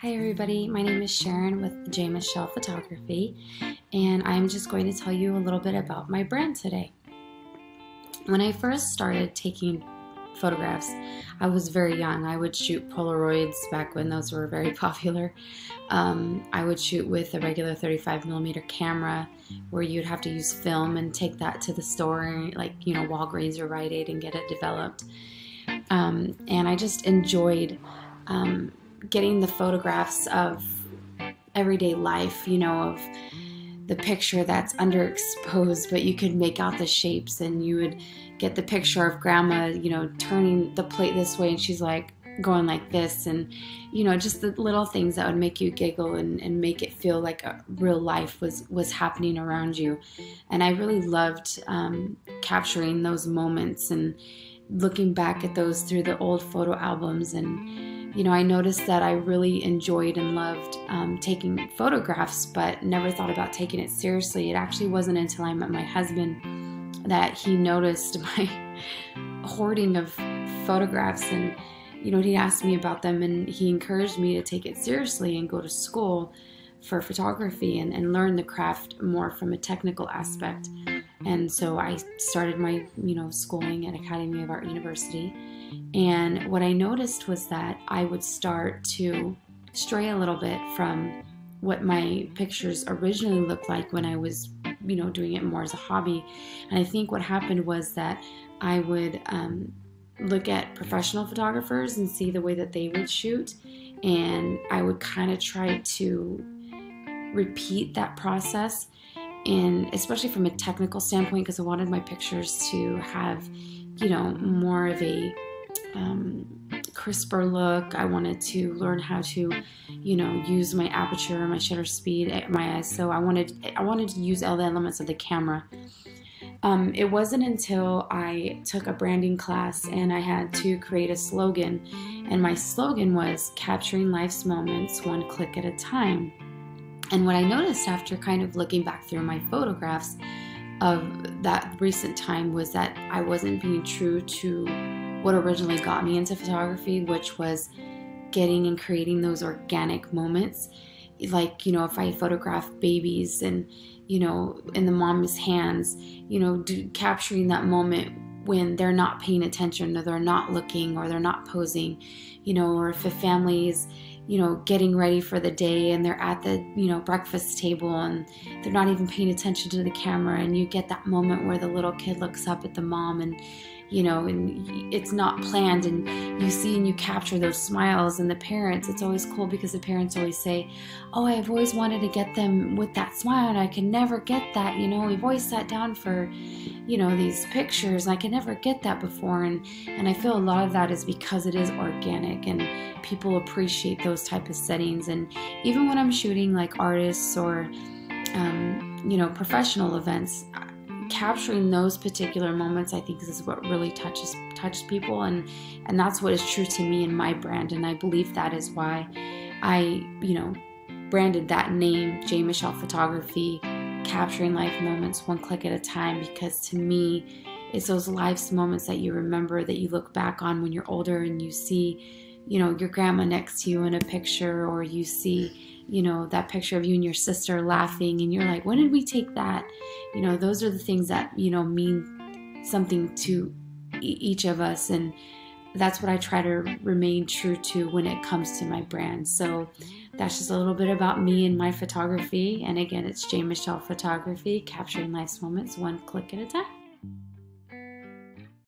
Hi everybody, my name is Sharon with J. Michelle Photography, and I'm just going to tell you a little bit about my brand today. When I first started taking photographs, I was very young. I would shoot Polaroids back when those were very popular. I would shoot with a regular 35mm camera where you'd have to use film and take that to the store, like, Walgreens or Rite Aid, and get it developed. And I just enjoyed getting the photographs of everyday life, of the picture that's underexposed, but you could make out the shapes, and you would get the picture of grandma, turning the plate this way and she's like going like this, and just the little things that would make you giggle and make it feel like a real life was happening around you. And I really loved capturing those moments and looking back at those through the old photo albums. And I noticed that I really enjoyed and loved taking photographs, but never thought about taking it seriously. It actually wasn't until I met my husband that he noticed my hoarding of photographs, and he asked me about them, and he encouraged me to take it seriously and go to school for photography and learn the craft more from a technical aspect. And so I started my schooling at Academy of Art University. And what I noticed was that I would start to stray a little bit from what my pictures originally looked like when I was, doing it more as a hobby. And I think what happened was that I would look at professional photographers and see the way that they would shoot. And I would kind of try to repeat that process, and especially from a technical standpoint, because I wanted my pictures to have, more of a crisper look. I wanted to learn how to, use my aperture, my shutter speed, my ISO. I wanted to use all the elements of the camera. It wasn't until I took a branding class and I had to create a slogan, and my slogan was capturing life's moments one click at a time. And what I noticed after kind of looking back through my photographs of that recent time was that I wasn't being true to what originally got me into photography, which was getting and creating those organic moments. Like, if I photograph babies and, in the mom's hands, capturing that moment when they're not paying attention, or they're not looking, or they're not posing, or if a family's getting ready for the day and they're at the, breakfast table and they're not even paying attention to the camera, and you get that moment where the little kid looks up at the mom, and and it's not planned, and you see and you capture those smiles. And the parents, it's always cool because the parents always say, oh, I've always wanted to get them with that smile, and I can never get that. We've always sat down for, these pictures, and I can never get that before. And I feel a lot of that is because it is organic, and people appreciate those type of settings. And even when I'm shooting like artists or, professional events, capturing those particular moments, I think this is what really touches people, and that's what is true to me and my brand. And I believe that is why I, branded that name, J. Michelle Photography, capturing life moments one click at a time, because to me, it's those life's moments that you remember, that you look back on when you're older and you see, your grandma next to you in a picture, or you see, that picture of you and your sister laughing, and you're like, when did we take that? Those are the things that, mean something to each of us. And that's what I try to remain true to when it comes to my brand. So that's just a little bit about me and my photography. And again, it's J. Michelle Photography, capturing life's moments one click at a time.